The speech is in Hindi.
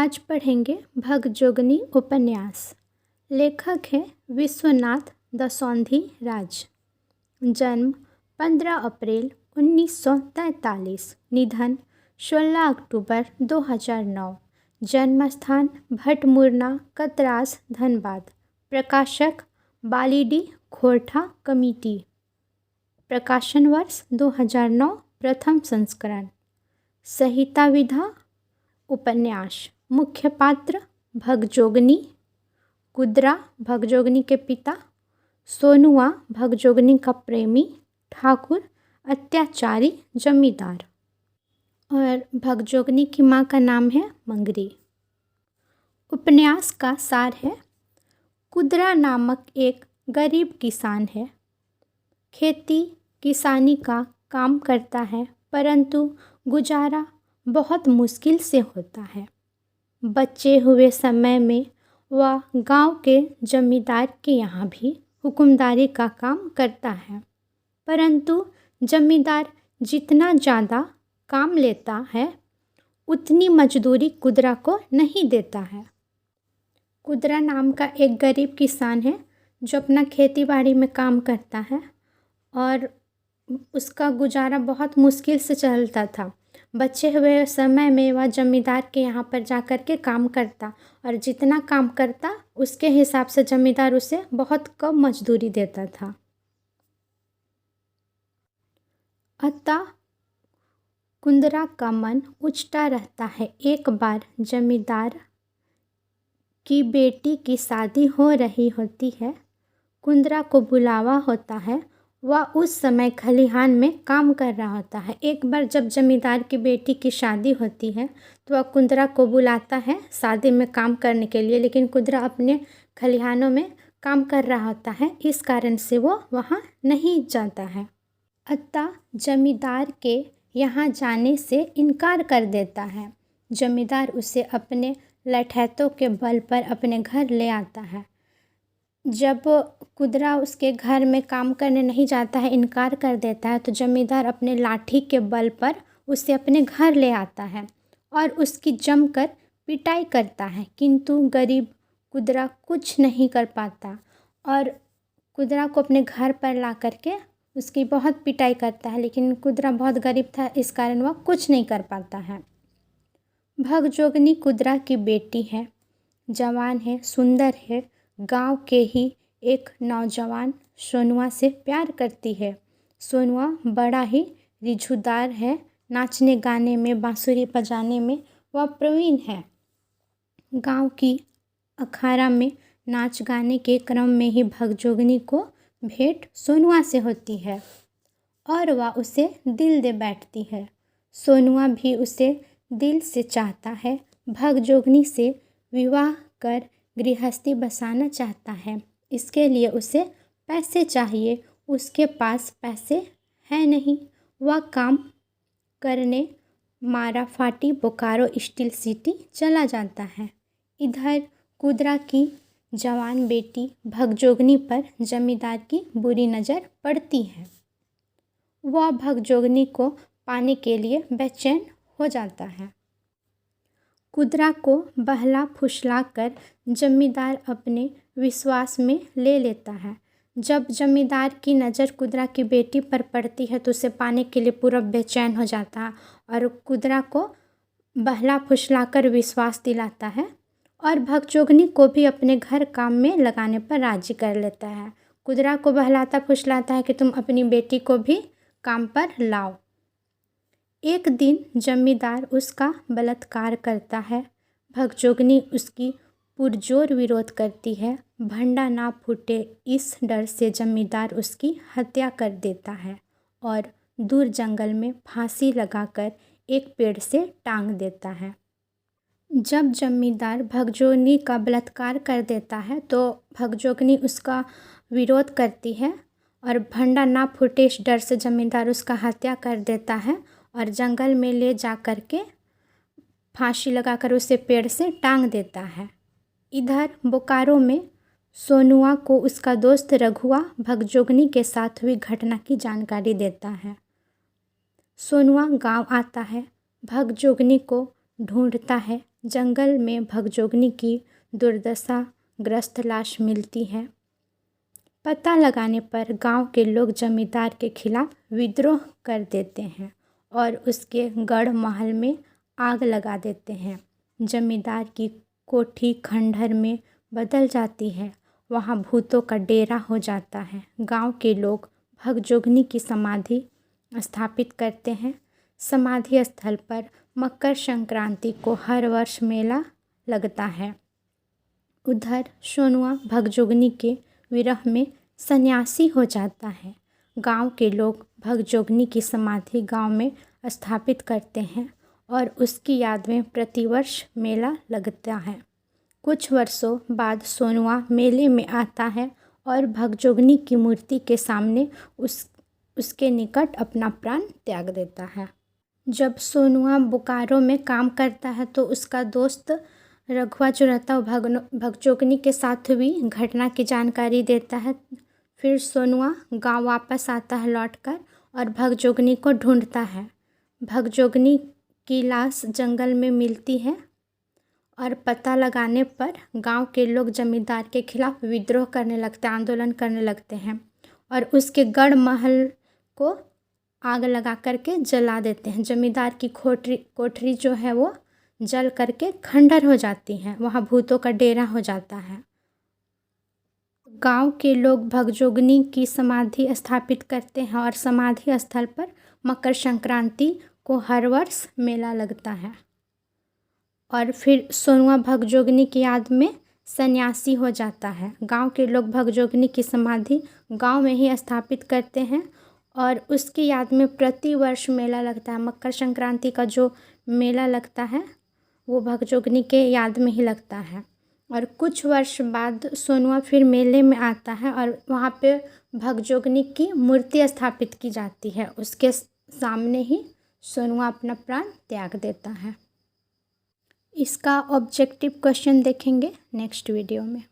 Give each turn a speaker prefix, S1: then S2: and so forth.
S1: आज पढ़ेंगे भगजोगनी उपन्यास। लेखक हैं विश्वनाथ दसौंधी राज। जन्म 15 अप्रैल 1943, निधन 16 अक्टूबर 2009। जन्मस्थान भटमुरना, कतरास, धनबाद। प्रकाशक बालीडी खोरठा कमिटी। प्रकाशन वर्ष 2009, प्रथम संस्करण। संहिता विधा उपन्यास। मुख्य पात्र भगजोगनी, कुदरा भगजोगनी के पिता, सोनुआ भगजोगनी का प्रेमी, ठाकुर अत्याचारी जमींदार, और भगजोगनी की माँ का नाम है मंगरी। उपन्यास का सार है, कुदरा नामक एक गरीब किसान है। खेती किसानी का काम करता है, परंतु गुजारा बहुत मुश्किल से होता है। बचे हुए समय में वह गांव के जमींदार के यहाँ भी हुक्मदारी का काम करता है, परंतु जमींदार जितना ज़्यादा काम लेता है उतनी मजदूरी कुदरा को नहीं देता है। कुदरा नाम का एक गरीब किसान है जो अपना खेती बाड़ी में काम करता है और उसका गुजारा बहुत मुश्किल से चलता था। बचे हुए समय में वह जमींदार के यहाँ पर जा कर के काम करता और जितना काम करता उसके हिसाब से जमींदार उसे बहुत कम मजदूरी देता था। अतः कुंदरा का मन उचटा रहता है। एक बार जमींदार की बेटी की शादी हो रही होती है। कुंदरा को बुलावा होता है। वह उस समय खलिहान में काम कर रहा होता है। एक बार जब जमींदार की बेटी की शादी होती है तो वह कुंदरा को बुलाता है शादी में काम करने के लिए, लेकिन कुंदरा अपने खलिहानों में काम कर रहा होता है, इस कारण से वो वहाँ नहीं जाता है। अतः जमींदार के यहाँ जाने से इनकार कर देता है। जमींदार उसे अपने लठैतों के बल पर अपने घर ले आता है। जब कुदरा उसके घर में काम करने नहीं जाता है, इनकार कर देता है, तो जमींदार अपने लाठी के बल पर उसे अपने घर ले आता है और उसकी जमकर पिटाई करता है, किंतु गरीब कुदरा कुछ नहीं कर पाता और कुदरा को अपने घर पर ला करके उसकी बहुत पिटाई करता है, लेकिन कुदरा बहुत गरीब था, इस कारण वह कुछ नहीं कर पाता है। भगजोगनी कुदरा की बेटी है, जवान है, सुंदर है। गांव के ही एक नौजवान सोनुआ से प्यार करती है। सोनुआ बड़ा ही रिझुदार है, नाचने गाने में, बांसुरी बजाने में वह प्रवीण है। गांव की अखाड़ा में नाच गाने के क्रम में ही भगजोगनी को भेंट सोनुआ से होती है और वह उसे दिल दे बैठती है। सोनुआ भी उसे दिल से चाहता है। भगजोगनी से विवाह कर गृहस्थी बसाना चाहता है। इसके लिए उसे पैसे चाहिए, उसके पास पैसे है नहीं। वह काम करने माराफाटी बोकारो स्टील सिटी चला जाता है। इधर कुदरा की जवान बेटी भगजोगनी पर जमींदार की बुरी नज़र पड़ती है। वह भगजोगनी को पाने के लिए बेचैन हो जाता है। कुदरा को बहला फुसला कर जमींदार अपने विश्वास में ले लेता है। जब जमींदार की नज़र कुदरा की बेटी पर पड़ती है तो उसे पाने के लिए पूरा बेचैन हो जाता है और कुदरा को बहला फुसला कर विश्वास दिलाता है और भगजोगनी को भी अपने घर काम में लगाने पर राजी कर लेता है। कुदरा को बहलाता फुसलाता है कि तुम अपनी बेटी को भी काम पर लाओ। एक दिन जमींदार उसका बलात्कार करता है। भगजोगनी उसकी पुरजोर विरोध करती है। भंडा ना फूटे इस डर से जमींदार उसकी हत्या कर देता है और दूर जंगल में फांसी लगाकर एक पेड़ से टांग देता है। जब जमींदार भगजोगनी का बलात्कार कर देता है तो भगजोगनी उसका विरोध करती है और भंडा ना फूटे इस डर से जमींदार उसका हत्या कर देता है और जंगल में ले जा कर के फांसी लगाकर उसे पेड़ से टांग देता है। इधर बोकारो में सोनुआ को उसका दोस्त रघुआ भगजोगनी के साथ हुई घटना की जानकारी देता है। सोनुआ गांव आता है, भगजोगनी को ढूंढता है, जंगल में भगजोगनी की दुर्दशाग्रस्त लाश मिलती है। पता लगाने पर गांव के लोग जमींदार के खिलाफ विद्रोह कर देते हैं और उसके गढ़ महल में आग लगा देते हैं। जमींदार की कोठी खंडहर में बदल जाती है, वहाँ भूतों का डेरा हो जाता है। गांव के लोग भगजोगनी की समाधि स्थापित करते हैं। समाधि स्थल पर मकर संक्रांति को हर वर्ष मेला लगता है। उधर सोनुआ भगजोगनी के विरह में सन्यासी हो जाता है। गांव के लोग भगजोगनी की समाधि गांव में स्थापित करते हैं और उसकी याद में प्रतिवर्ष मेला लगता है। कुछ वर्षों बाद सोनुआ मेले में आता है और भगजोगनी की मूर्ति के सामने उसके निकट अपना प्राण त्याग देता है। जब सोनुआ बोकारो में काम करता है तो उसका दोस्त रघुआ जो रहता है भगजोगनी के साथ हुई घटना की जानकारी देता है। फिर सोनुआ गांव वापस आता है लौटकर और भगजोगनी को ढूंढता है। भगजोगनी की लाश जंगल में मिलती है और पता लगाने पर गांव के लोग जमींदार के खिलाफ विद्रोह करने लगते हैं, आंदोलन करने लगते हैं और उसके गढ़ महल को आग लगा करके जला देते हैं। जमींदार की कोठरी जो है वो जल करके खंडर हो जाती है, वहाँ भूतों का डेरा हो जाता है। गांव के लोग भगजोगनी की समाधि स्थापित करते हैं और समाधि स्थल पर मकर संक्रांति को हर वर्ष मेला लगता है। और फिर सोनुआ भगजोगनी की याद में सन्यासी हो जाता है। गांव के लोग भगजोगनी की समाधि गांव में ही स्थापित करते हैं और उसकी याद में प्रति वर्ष मेला लगता है। मकर संक्रांति का जो मेला लगता है वो भगजोगनी के याद में ही लगता है। और कुछ वर्ष बाद सोनुआ फिर मेले में आता है और वहाँ पे भगजोगनी की मूर्ति स्थापित की जाती है। उसके सामने ही सोनुआ अपना प्राण त्याग देता है। इसका ऑब्जेक्टिव क्वेश्चन देखेंगे नेक्स्ट वीडियो में।